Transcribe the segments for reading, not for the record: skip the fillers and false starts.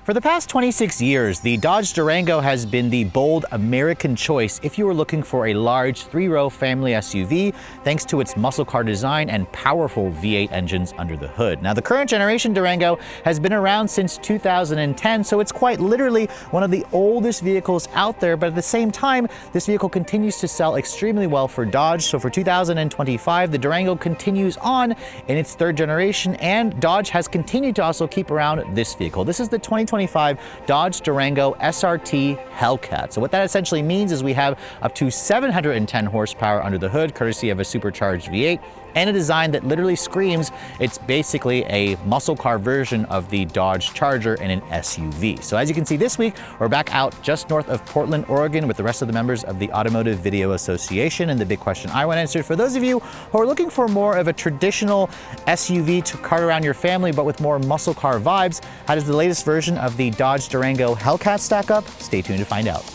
For the past 26 years, the Dodge Durango has been the bold American choice if you were looking for a large three-row family SUV, thanks to its muscle car design and powerful V8 engines under the hood. Now, the current generation Durango has been around since 2010, so it's quite literally one of the oldest vehicles out there, but at the same time, this vehicle continues to sell extremely well for Dodge. So for 2025, the Durango continues on in its third generation, and Dodge has continued to also keep around this vehicle. This is the 2025 Dodge Durango SRT Hellcat. So what that essentially means is we have up to 710 horsepower under the hood, courtesy of a supercharged V8, and a design that literally screams it's basically a muscle car version of the Dodge Charger in an SUV. So as you can see this week, we're back out just north of Portland, Oregon with the rest of the members of the Automotive Video Association. And the big question I want answered for those of you who are looking for more of a traditional SUV to cart around your family, but with more muscle car vibes, how does the latest version of the Dodge Durango Hellcat stack up? Stay tuned to find out.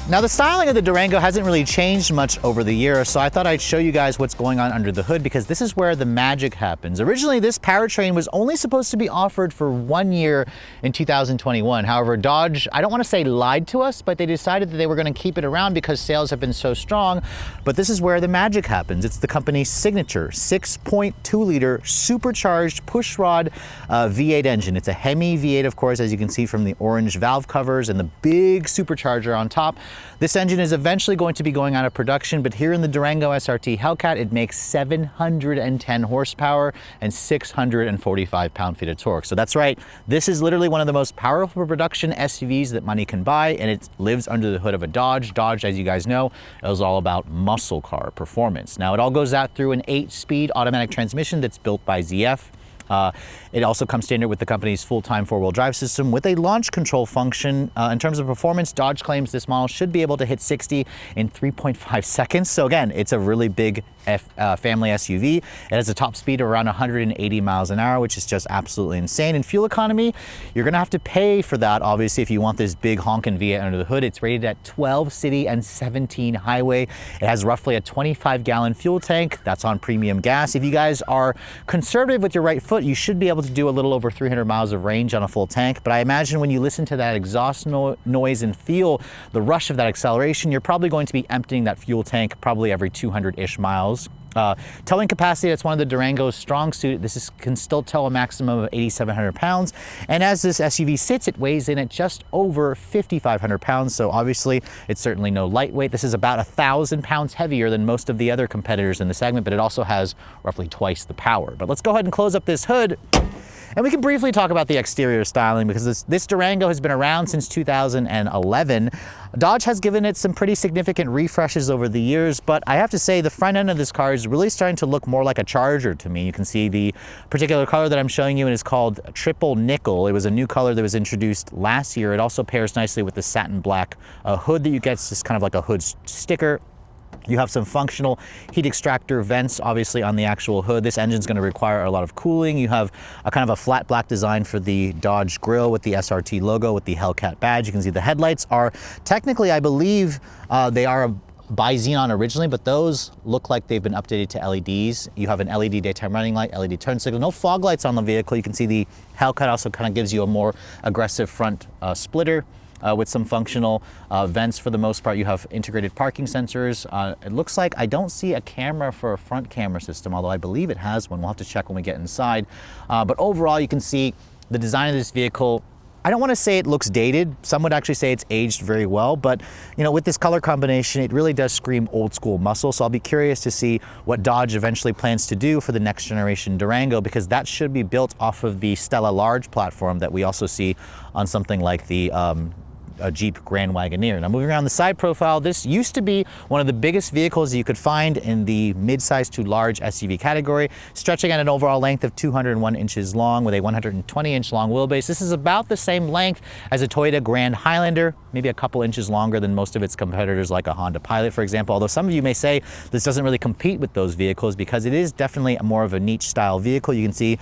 Now, the styling of the Durango hasn't really changed much over the years, so I thought I'd show you guys what's going on under the hood, because this is where the magic happens. Originally, this powertrain was only supposed to be offered for 1 year in 2021. However, Dodge, I don't want to say lied to us, but they decided that they were going to keep it around because sales have been so strong. But this is where the magic happens. It's the company's signature 6.2-liter supercharged pushrod V8 engine. It's a Hemi V8, of course, as you can see from the orange valve covers and the big supercharger on top. This engine is eventually going to be going out of production, but here in the Durango SRT Hellcat, it makes 710 horsepower and 645 pound-feet of torque. So that's right, this is literally one of the most powerful production SUVs that money can buy, and it lives under the hood of a Dodge. Dodge, as you guys know, is all about muscle car performance. Now, it all goes out through an 8-speed automatic transmission that's built by ZF. It also comes standard with the company's full-time four-wheel drive system with a launch control function. In terms of performance, Dodge claims this model should be able to hit 60 in 3.5 seconds. So again, it's a really big family SUV. It has a top speed of around 180 miles an hour, which is just absolutely insane. In fuel economy, you're gonna have to pay for that, obviously, if you want this big honkin' V8 under the hood. It's rated at 12 city and 17 highway. It has roughly a 25-gallon fuel tank. That's on premium gas. If you guys are conservative with your right foot, you should be able to do a little over 300 miles of range on a full tank. But I imagine when you listen to that exhaust noise and feel the rush of that acceleration, you're probably going to be emptying that fuel tank probably every 200-ish miles. Towing capacity, that's one of the Durango's strong suit. This can still tow a maximum of 8,700 pounds. And as this SUV sits, it weighs in at just over 5,500 pounds. So obviously, it's certainly no lightweight. This is about 1,000 pounds heavier than most of the other competitors in the segment, but it also has roughly twice the power. But let's go ahead and close up this hood. And we can briefly talk about the exterior styling, because this Durango has been around since 2011. Dodge has given it some pretty significant refreshes over the years, but I have to say the front end of this car is really starting to look more like a Charger to me. You can see the particular color that I'm showing you, and it's called Triple Nickel. It was a new color that was introduced last year. It also pairs nicely with the satin black hood that you get. It's just kind of like a hood sticker. You have some functional heat extractor vents, obviously, on the actual hood. This engine's going to require a lot of cooling. You have a kind of a flat black design for the Dodge grille with the SRT logo with the Hellcat badge. You can see the headlights are technically, I believe, they are by Xenon originally, but those look like they've been updated to LEDs. You have an LED daytime running light, LED turn signal, no fog lights on the vehicle. You can see the Hellcat also kind of gives you a more aggressive front splitter. With some functional vents for the most part. You have integrated parking sensors. It looks like I don't see a camera for a front camera system, although I believe it has one. We'll have to check when we get inside. But overall, you can see the design of this vehicle. I don't want to say it looks dated. Some would actually say it's aged very well, but you know, with this color combination, it really does scream old school muscle. So I'll be curious to see what Dodge eventually plans to do for the next generation Durango, because that should be built off of the Stella Large platform that we also see on something like the a Jeep Grand Wagoneer. Now, moving around the side profile, this used to be one of the biggest vehicles you could find in the mid-size to large SUV category, stretching at an overall length of 201 inches long with a 120-inch long wheelbase. This is about the same length as a Toyota Grand Highlander, maybe a couple inches longer than most of its competitors like a Honda Pilot, for example, although some of you may say this doesn't really compete with those vehicles because it is definitely more of a niche style vehicle. You can see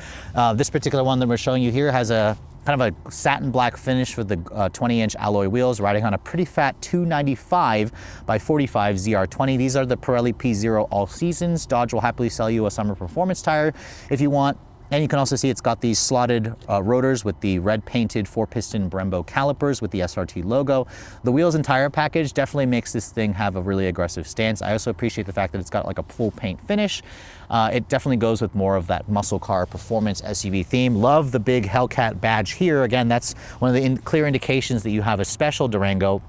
this particular one that we're showing you here has a kind of a satin black finish with the 20-inch alloy wheels, riding on a pretty fat 295 by 45 ZR20. These are the Pirelli P0 All Seasons. Dodge will happily sell you a summer performance tire if you want. And you can also see it's got these slotted rotors with the red painted 4-piston Brembo calipers with the SRT logo. The wheels and tire package definitely makes this thing have a really aggressive stance. I also appreciate the fact that it's got like a full paint finish. It definitely goes with more of that muscle car performance SUV theme. Love the big Hellcat badge here. Again, that's one of the clear indications that you have a special Durango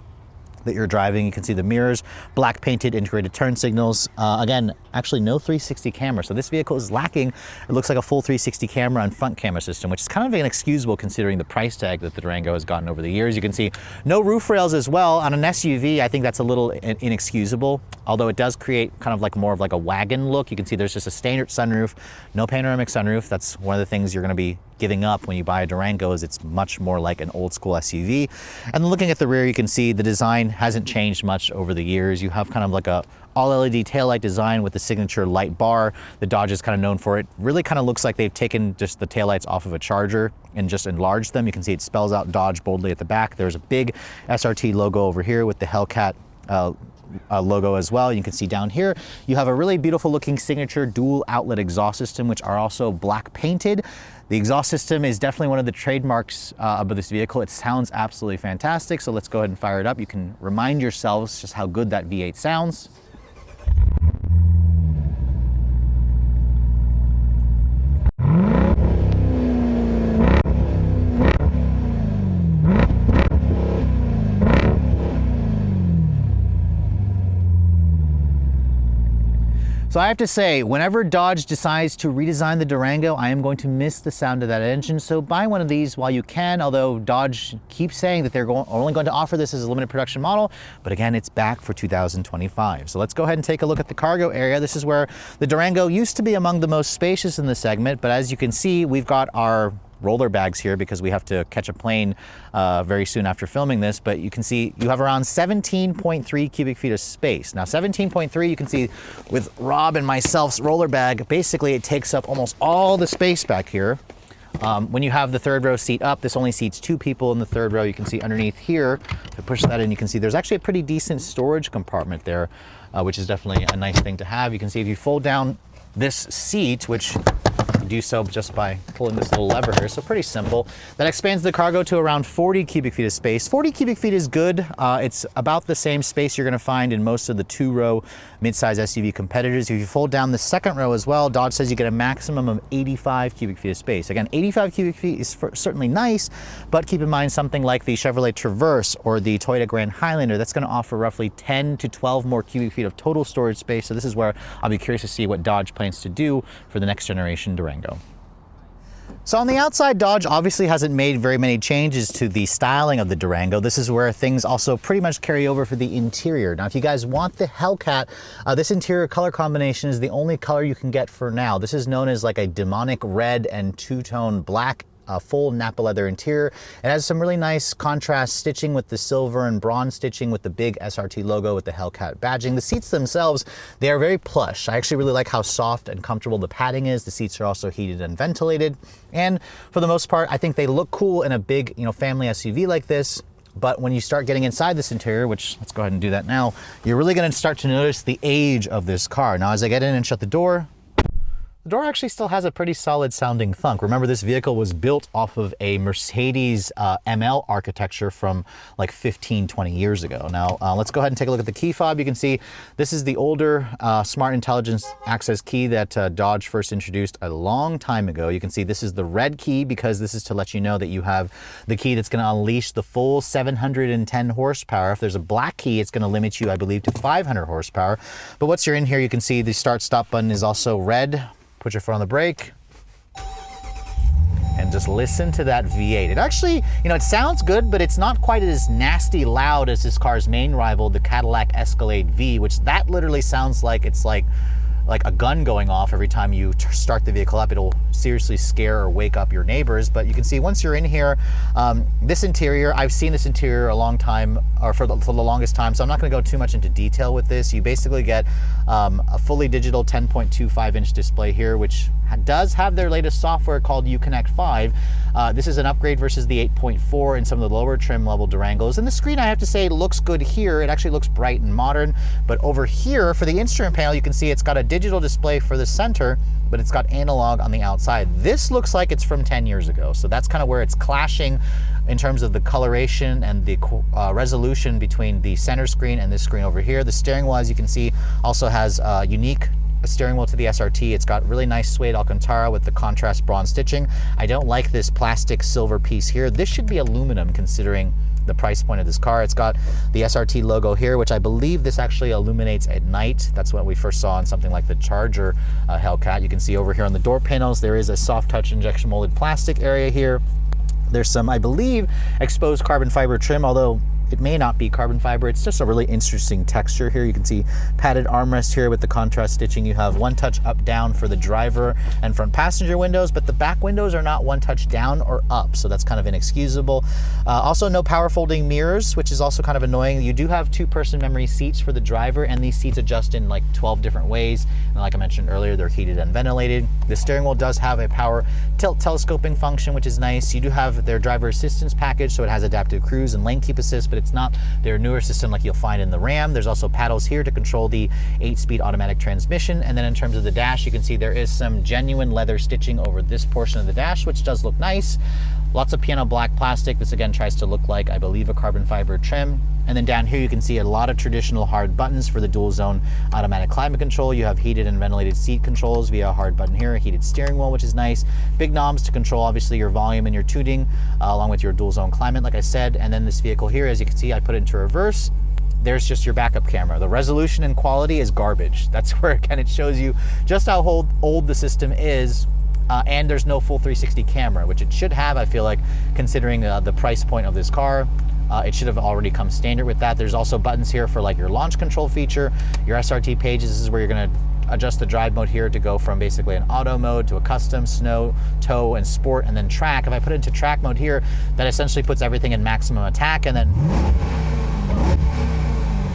that you're driving. You can see the mirrors, black painted integrated turn signals. Again, actually no 360 camera. So this vehicle is lacking, it looks like a full 360 camera and front camera system, which is kind of inexcusable considering the price tag that the Durango has gotten over the years. You can see no roof rails as well. On an SUV, I think that's a little inexcusable, although it does create kind of like more of like a wagon look. You can see there's just a standard sunroof, no panoramic sunroof. That's one of the things you're gonna be giving up when you buy a Durango, is it's much more like an old school SUV. And then looking at the rear, you can see the design hasn't changed much over the years. You have kind of like a all LED taillight design with the signature light bar. The Dodge is kind of known for it. Really kind of looks like they've taken just the taillights off of a Charger and just enlarged them. You can see it spells out Dodge boldly at the back. There's a big SRT logo over here with the Hellcat logo as well. You can see down here, you have a really beautiful looking signature dual outlet exhaust system, which are also black painted. The exhaust system is definitely one of the trademarks of this vehicle. It sounds absolutely fantastic. So let's go ahead and fire it up. You can remind yourselves just how good that V8 sounds. So I have to say, whenever Dodge decides to redesign the Durango, I am going to miss the sound of that engine. So buy one of these while you can, although Dodge keeps saying that they're only going to offer this as a limited production model. But again, it's back for 2025. So let's go ahead and take a look at the cargo area. This is where the Durango used to be among the most spacious in the segment. But as you can see, we've got our roller bags here because we have to catch a plane very soon after filming this, but you can see you have around 17.3 cubic feet of space. Now 17.3, you can see with Rob and myself's roller bag, basically it takes up almost all the space back here. When you have the third row seat up, this only seats 2 people in the third row. You can see underneath here, if I push that in, you can see there's actually a pretty decent storage compartment there, which is definitely a nice thing to have. You can see if you fold down this seat, which do so just by pulling this little lever here, so pretty simple. That expands the cargo to around 40 cubic feet of space. 40 cubic feet is good. It's about the same space you're gonna find in most of the 2-row midsize SUV competitors. If you fold down the second row as well, Dodge says you get a maximum of 85 cubic feet of space. Again, 85 cubic feet is certainly nice, but keep in mind something like the Chevrolet Traverse or the Toyota Grand Highlander, that's gonna offer roughly 10 to 12 more cubic feet of total storage space. So this is where I'll be curious to see what Dodge plans to do for the next generation Durango. So on the outside, Dodge obviously hasn't made very many changes to the styling of the Durango. This is where things also pretty much carry over for the interior. Now, if you guys want the Hellcat, this interior color combination is the only color you can get for now. This is known as like a demonic red and two-tone black. Full Napa leather interior. It has some really nice contrast stitching with the silver and bronze stitching with the big SRT logo with the Hellcat badging. The seats themselves, they are very plush. I actually really like how soft and comfortable the padding is. The seats are also heated and ventilated. And for the most part, I think they look cool in a big, family SUV like this. But when you start getting inside this interior, which let's go ahead and do that now, you're really going to start to notice the age of this car. Now, as I get in and shut the door actually still has a pretty solid sounding thunk. Remember, this vehicle was built off of a Mercedes ML architecture from like 15, 20 years ago. Now, let's go ahead and take a look at the key fob. You can see this is the older Smart Intelligence Access key that Dodge first introduced a long time ago. You can see this is the red key because this is to let you know that you have the key that's going to unleash the full 710 horsepower. If there's a black key, it's going to limit you, I believe, to 500 horsepower. But once you're in here, you can see the start-stop button is also red. Put your foot on the brake and just listen to that V8. It actually, it sounds good, but it's not quite as nasty loud as this car's main rival, the Cadillac Escalade V, which that literally sounds like it's like a gun going off every time you start the vehicle up. It'll seriously scare or wake up your neighbors. But you can see once you're in here, this interior, I've seen this interior a long time, or for the longest time, so I'm not gonna go too much into detail with this. You basically get a fully digital 10.25-inch display here, which does have their latest software called Uconnect 5. This is an upgrade versus the 8.4 in some of the lower trim level Durangos. And the screen, I have to say, looks good here. It actually looks bright and modern. But over here, for the instrument panel, you can see it's got a digital display for the center, but it's got analog on the outside. This looks like it's from 10 years ago. So that's kind of where it's clashing in terms of the coloration and the resolution between the center screen and this screen over here. The steering wheel, as you can see, also has unique steering wheel to the SRT. It's got really nice suede Alcantara with the contrast bronze stitching. I don't like this plastic silver piece here. This should be aluminum considering the price point of this car. It's got the SRT logo here, which I believe this actually illuminates at night. That's what we first saw on something like the Charger Hellcat. You can see over here on the door panels, there is a soft touch injection molded plastic area here. There's some, I believe, exposed carbon fiber trim, although it may not be carbon fiber. It's just a really interesting texture here. You can see padded armrest here with the contrast stitching. You have one touch up down for the driver and front passenger windows, but the back windows are not one touch down or up, so that's kind of inexcusable. Also no power folding mirrors, which is also kind of annoying. You do have 2-person memory seats for the driver, and these seats adjust in like 12 different ways. And like I mentioned earlier, they're heated and ventilated. The steering wheel does have a power tilt telescoping function, which is nice. You do have their driver assistance package, so it has adaptive cruise and lane keep assist, but it's not their newer system like you'll find in the Ram. There's also paddles here to control the 8-speed automatic transmission. And then in terms of the dash, you can see there is some genuine leather stitching over this portion of the dash, which does look nice. Lots of piano black plastic. This again tries to look like, I believe, a carbon fiber trim. And then down here you can see a lot of traditional hard buttons for the dual zone automatic climate control. You have heated and ventilated seat controls via a hard button here, a heated steering wheel, which is nice. Big knobs to control obviously your volume and your tuning, along with your dual zone climate, like I said. And then this vehicle here, as you can see, I put it into reverse. There's just your backup camera. The resolution and quality is garbage. That's where, again, it shows you just how old the system is. And there's no full 360 camera, which it should have, I feel like, considering the price point of this car. It should have already come standard with that. There's also buttons here for like your launch control feature, your SRT pages. This is where you're gonna adjust the drive mode here to go from basically an auto mode to a custom, snow, tow, and sport, and then track. If I put it into track mode here, that essentially puts everything in maximum attack, and then,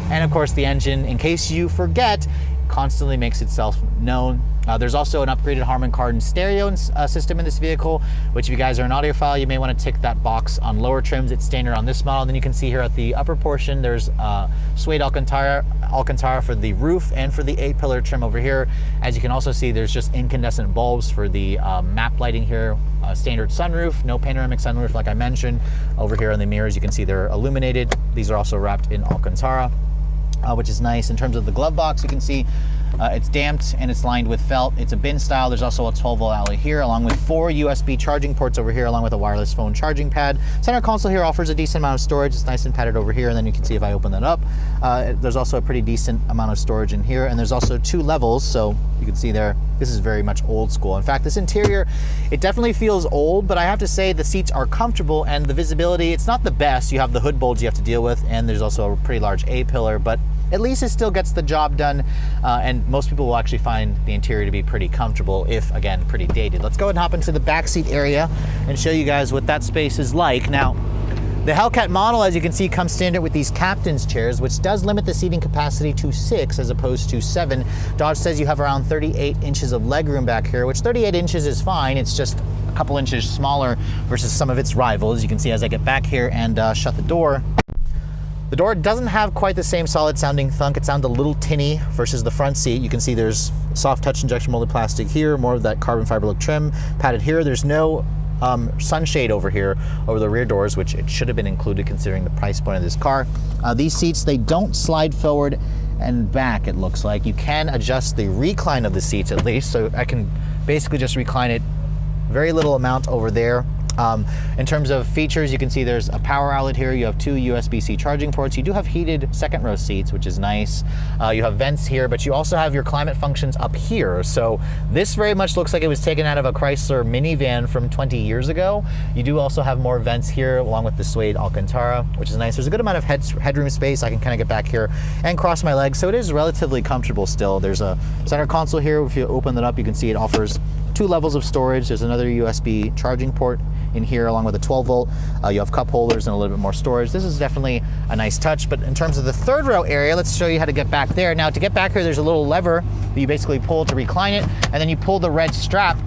and of course the engine, in case you forget, constantly makes itself known. There's also an upgraded Harman Kardon stereo system in this vehicle, which if you guys are an audiophile, you may want to tick that box on lower trims. It's standard on this model. Then you can see here at the upper portion, there's suede Alcantara for the roof and for the A-pillar trim over here. As you can also see, there's just incandescent bulbs for the map lighting here. Standard sunroof, no panoramic sunroof like I mentioned. Over here on the mirrors, you can see they're illuminated. These are also wrapped in Alcantara, which is nice. In terms of the glove box, you can see it's damped and it's lined with felt. It's a bin style. There's also a 12-volt outlet here, along with 4 USB charging ports over here, along with a wireless phone charging pad. Center console here offers a decent amount of storage. It's nice and padded over here, and then you can see if I open that up, there's also a pretty decent amount of storage in here, and there's also 2 levels, so you can see there, this is very much old school. In fact, this interior, it definitely feels old, but I have to say the seats are comfortable, and the visibility, it's not the best. You have the hood bulge you have to deal with, and there's also a pretty large A-pillar, but at least it still gets the job done, and most people will actually find the interior to be pretty comfortable, if, again, pretty dated. Let's go ahead and hop into the backseat area and show you guys what that space is like. Now, the Hellcat model, as you can see, comes standard with these captain's chairs, which does limit the seating capacity to 6 as opposed to 7. Dodge says you have around 38 inches of legroom back here, which 38 inches is fine. It's just a couple inches smaller versus some of its rivals. You can see as I get back here and shut the door. The door doesn't have quite the same solid sounding thunk. It sounds a little tinny versus the front seat. You can see there's soft touch injection molded plastic here, more of that carbon fiber look trim padded here. There's no sunshade over here over the rear doors, which it should have been included considering the price point of this car. These seats, they don't slide forward and back, it looks like. You can adjust the recline of the seats at least, so I can basically just recline it very little amount over there. In terms of features, you can see there's a power outlet here. You have 2 USB-C charging ports. You do have heated second row seats, which is nice. You have vents here, but you also have your climate functions up here. So this very much looks like it was taken out of a Chrysler minivan from 20 years ago. You do also have more vents here, along with the suede Alcantara, which is nice. There's a good amount of headroom space. I can kind of get back here and cross my legs, so it is relatively comfortable still. There's a center console here. If you open that up, you can see it offers 2 levels of storage. There's another USB charging port in here, along with a 12-volt. You have cup holders and a little bit more storage. This is definitely a nice touch, but in terms of the third row area, let's show you how to get back there. Now, to get back here, there's a little lever that you basically pull to recline it, and then you pull the red strap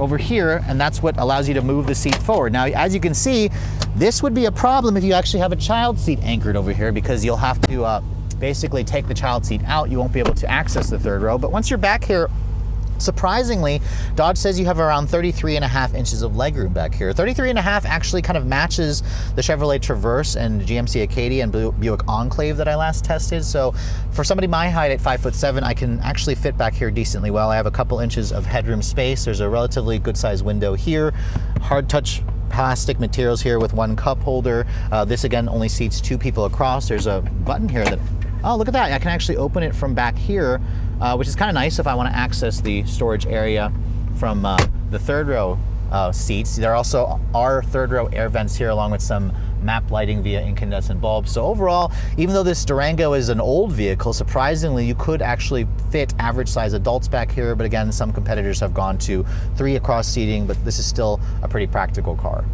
over here, and that's what allows you to move the seat forward. Now, as you can see, this would be a problem if you actually have a child seat anchored over here, because you'll have to basically take the child seat out. You won't be able to access the third row. But once you're back here, surprisingly, Dodge says you have around 33.5 inches of legroom back here. 33.5 actually kind of matches the Chevrolet Traverse and GMC Acadia and Buick Enclave that I last tested. So for somebody my height at 5'7", I can actually fit back here decently well. I have a couple inches of headroom space. There's a relatively good sized window here. Hard touch plastic materials here with one cup holder. This again only seats 2 people across. There's a button here that, oh, look at that. I can actually open it from back here, which is kind of nice if I want to access the storage area from the third row seats. There also are third row air vents here, along with some map lighting via incandescent bulbs. So overall, even though this Durango is an old vehicle, surprisingly, you could actually fit average size adults back here. But again, some competitors have gone to 3 across seating, but this is still a pretty practical car.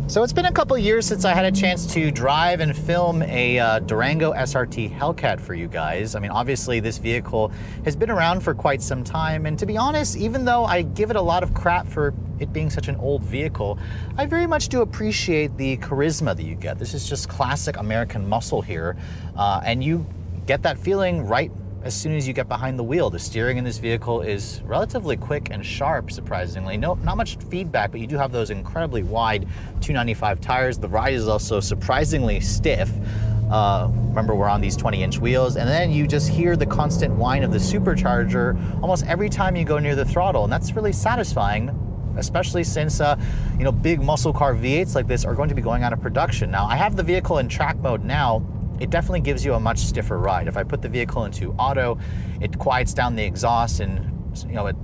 So it's been a couple years since I had a chance to drive and film a Durango SRT Hellcat for you guys. I mean, obviously this vehicle has been around for quite some time, and to be honest, even though I give it a lot of crap for it being such an old vehicle, I very much do appreciate the charisma that you get. This is just classic American muscle here, and you get that feeling right as soon as you get behind the wheel. The steering in this vehicle is relatively quick and sharp, surprisingly. Not much feedback, but you do have those incredibly wide 295 tires. The ride is also surprisingly stiff. Remember, we're on these 20-inch wheels, and then you just hear the constant whine of the supercharger almost every time you go near the throttle, and that's really satisfying, especially since you know, big muscle car V8s like this are going to be going out of production. Now, I have the vehicle in track mode now. It definitely gives you a much stiffer ride. If I put the vehicle into auto, it quiets down the exhaust, and you know, it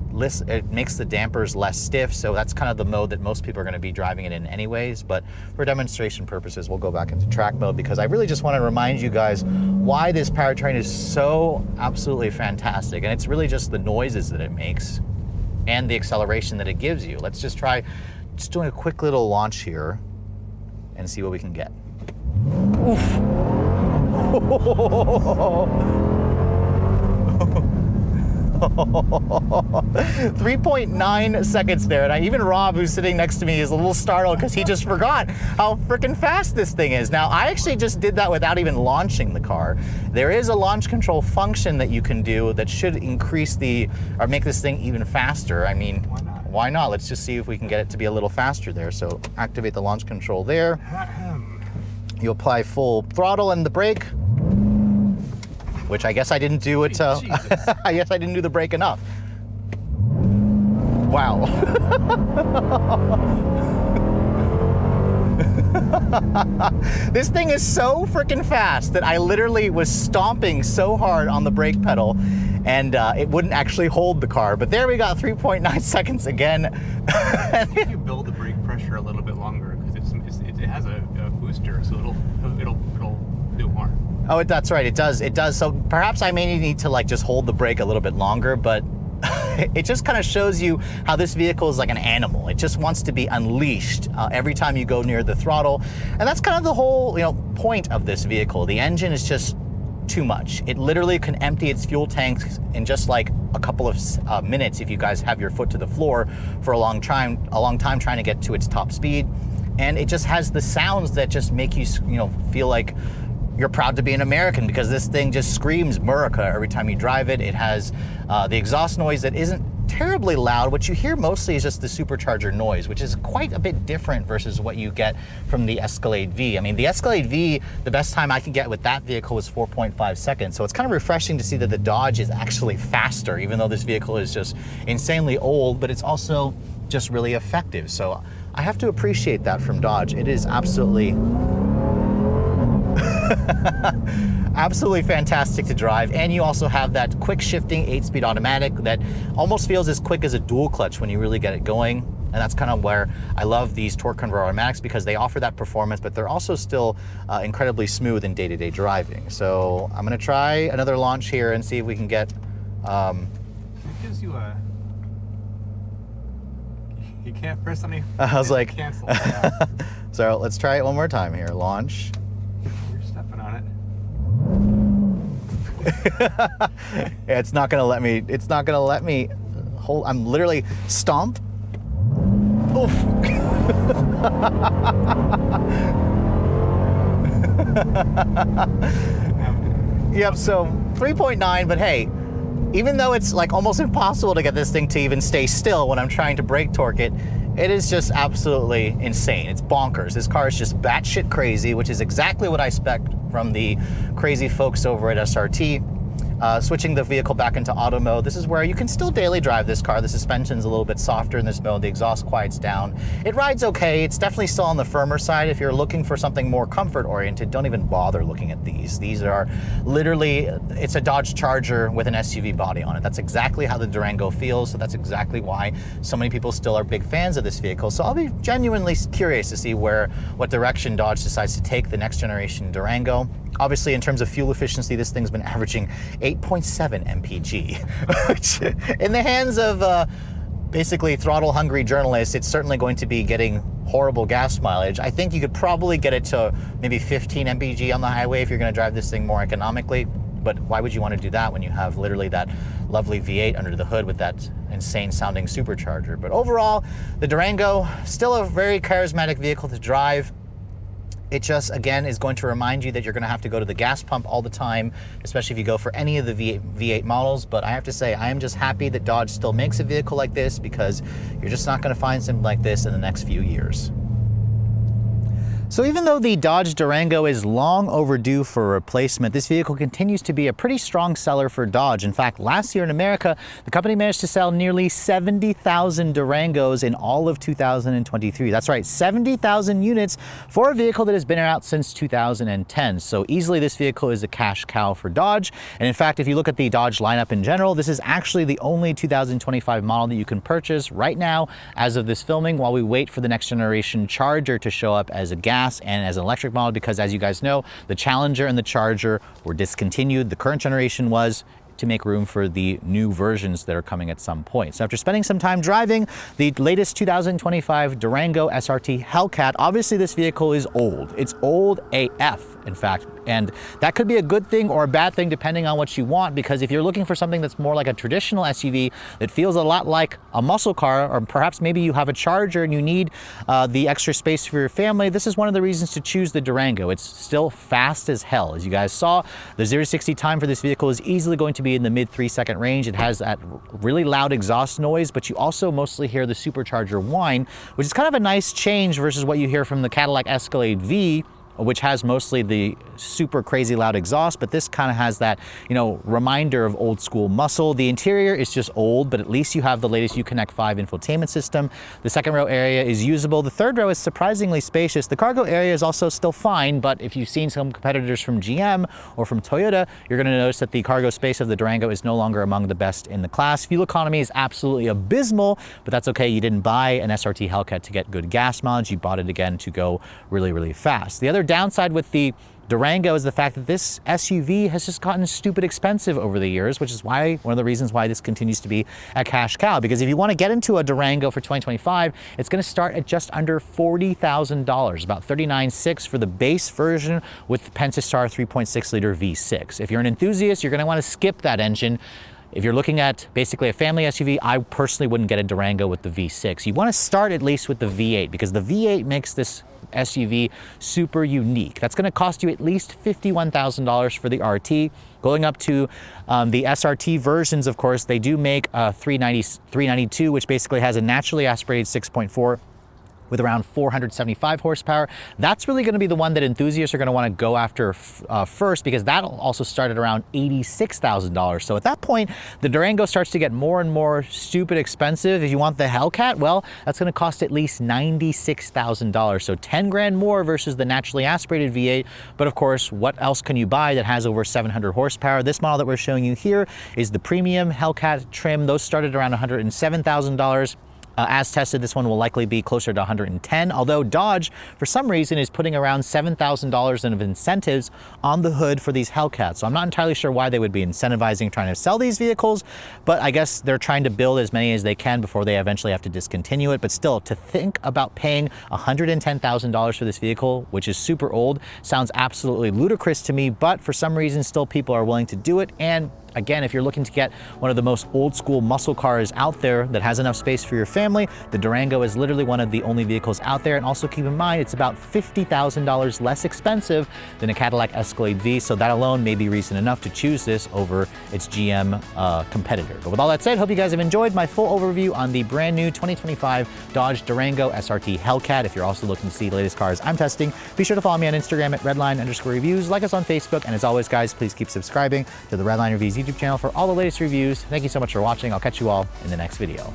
makes the dampers less stiff. So that's kind of the mode that most people are going to be driving it in anyways. But for demonstration purposes, we'll go back into track mode, because I really just want to remind you guys why this powertrain is so absolutely fantastic. And it's really just the noises that it makes and the acceleration that it gives you. Let's just try just doing a quick little launch here and see what we can get. Oof. 3.9 seconds there, and even Rob, who's sitting next to me, is a little startled because he just forgot how freaking fast this thing is. Now, I actually just did that without even launching the car. There is a launch control function that you can do that should increase or make this thing even faster. I mean, why not? Let's just see if we can get it to be a little faster there. So activate the launch control there. You apply full throttle and the brake, which I guess I didn't do it. I guess I didn't do the brake enough. Wow. This thing is so freaking fast that I literally was stomping so hard on the brake pedal, and it wouldn't actually hold the car. But there we got 3.9 seconds again. If you build the brake pressure a little bit longer, because it has a booster, so it'll do more. Oh, that's right, it does. So perhaps I may need to like just hold the brake a little bit longer, but it just kind of shows you how this vehicle is like an animal. It just wants to be unleashed every time you go near the throttle. And that's kind of the whole, point of this vehicle. The engine is just too much. It literally can empty its fuel tanks in just like a couple of minutes if you guys have your foot to the floor for a long time trying to get to its top speed. And it just has the sounds that just make you, feel like you're proud to be an American, because this thing just screams America every time you drive it. It has the exhaust noise that isn't terribly loud. What you hear mostly is just the supercharger noise, which is quite a bit different versus what you get from the Escalade V. I mean, the Escalade V, the best time I could get with that vehicle was 4.5 seconds. So it's kind of refreshing to see that the Dodge is actually faster, even though this vehicle is just insanely old, but it's also just really effective. So I have to appreciate that from Dodge. It is absolutely absolutely fantastic to drive. And you also have that quick shifting 8-speed automatic that almost feels as quick as a dual clutch when you really get it going. And that's kind of where I love these torque converter automatics, because they offer that performance, but they're also still incredibly smooth in day-to-day driving. So I'm going to try another launch here and see if we can get It gives you a... You can't press any... I was like... Cancel. Yeah. So let's try it one more time here. Launch. You're stepping on Yeah, it's not gonna let me hold. I'm literally stomp. Oof. Yep, so 3.9, but hey, even though it's like almost impossible to get this thing to even stay still when I'm trying to brake torque it, it is just absolutely insane. It's bonkers. This car is just batshit crazy, which is exactly what I expect from the crazy folks over at SRT. Switching the vehicle back into auto mode, this is where you can still daily drive this car. The suspension's a little bit softer in this mode. The exhaust quiets down. It rides okay. It's definitely still on the firmer side. If you're looking for something more comfort oriented, don't even bother looking at these. These are literally, it's a Dodge Charger with an SUV body on it. That's exactly how the Durango feels. So that's exactly why so many people still are big fans of this vehicle. So I'll be genuinely curious to see what direction Dodge decides to take the next generation Durango. Obviously, in terms of fuel efficiency, this thing's been averaging 8.7 mpg, which in the hands of basically throttle-hungry journalists, it's certainly going to be getting horrible gas mileage. I think you could probably get it to maybe 15 mpg on the highway if you're going to drive this thing more economically. But why would you want to do that when you have literally that lovely V8 under the hood with that insane-sounding supercharger? But overall, the Durango, still a very charismatic vehicle to drive. It just, again, is going to remind you that you're going to have to go to the gas pump all the time, especially if you go for any of the V8 models. But I have to say, I am just happy that Dodge still makes a vehicle like this, because you're just not going to find something like this in the next few years. So even though the Dodge Durango is long overdue for a replacement, this vehicle continues to be a pretty strong seller for Dodge. In fact, last year in America, the company managed to sell nearly 70,000 Durangos in all of 2023. That's right, 70,000 units for a vehicle that has been out since 2010. So easily this vehicle is a cash cow for Dodge. And in fact, if you look at the Dodge lineup in general, this is actually the only 2025 model that you can purchase right now as of this filming, while we wait for the next generation Charger to show up as a gas and as an electric model, because as you guys know, the Challenger and the Charger were discontinued. The current generation was to make room for the new versions that are coming at some point. So after spending some time driving the latest 2025 Durango SRT Hellcat, obviously this vehicle is old. It's old AF, in fact, and that could be a good thing or a bad thing depending on what you want, because if you're looking for something that's more like a traditional SUV that feels a lot like a muscle car, or perhaps maybe you have a Charger and you need the extra space for your family, this is one of the reasons to choose the Durango. It's still fast as hell. As you guys saw, the 0 to 60 time for this vehicle is easily going to be in the mid 3-second range. It has that really loud exhaust noise, but you also mostly hear the supercharger whine, which is kind of a nice change versus what you hear from the Cadillac Escalade V, which has mostly the super crazy loud exhaust, but this kind of has that, you know, reminder of old school muscle. The interior is just old, but at least you have the latest Uconnect 5 infotainment system. The second row area is usable. The third row is surprisingly spacious. The cargo area is also still fine, but if you've seen some competitors from GM or from Toyota, you're going to notice that the cargo space of the Durango is no longer among the best in the class. Fuel economy is absolutely abysmal, but that's okay. You didn't buy an SRT Hellcat to get good gas mileage. You bought it again to go really, really fast. The other downside with the Durango is the fact that this SUV has just gotten stupid expensive over the years, which is why one of the reasons why this continues to be a cash cow. Because if you want to get into a Durango for 2025, it's going to start at just under $40,000, about $39,600 for the base version with the Pentastar 3.6 liter V6. If you're an enthusiast, you're going to want to skip that engine. If you're looking at basically a family SUV, I personally wouldn't get a Durango with the V6. You want to start at least with the V8, because the V8 makes this SUV super unique. That's going to cost you at least $51,000 for the RT. Going up to the SRT versions, of course, they do make a 392, which basically has a naturally aspirated 6.4 with around 475 horsepower. That's really going to be the one that enthusiasts are going to want to go after first, because that'll also start at around $86,000. So at that point, the Durango starts to get more and more stupid expensive. If you want the Hellcat, well, that's going to cost at least $96,000. So 10 grand more versus the naturally aspirated V8. But of course, what else can you buy that has over 700 horsepower? This model that we're showing you here is the premium Hellcat trim. Those started around $107,000. As tested, this one will likely be closer to 110, although Dodge, for some reason, is putting around $7,000 of incentives on the hood for these Hellcats. So I'm not entirely sure why they would be incentivizing trying to sell these vehicles, but I guess they're trying to build as many as they can before they eventually have to discontinue it. But still, to think about paying $110,000 for this vehicle, which is super old, sounds absolutely ludicrous to me, but for some reason, still people are willing to do it. And again, if you're looking to get one of the most old school muscle cars out there that has enough space for your family, the Durango is literally one of the only vehicles out there. And also keep in mind, it's about $50,000 less expensive than a Cadillac Escalade V. So that alone may be reason enough to choose this over its GM competitor. But with all that said, hope you guys have enjoyed my full overview on the brand new 2025 Dodge Durango SRT Hellcat. If you're also looking to see the latest cars I'm testing, be sure to follow me on Instagram at redline_reviews, like us on Facebook, and as always guys, please keep subscribing to the Redline Reviews YouTube channel for all the latest reviews. Thank you so much for watching. I'll catch you all in the next video.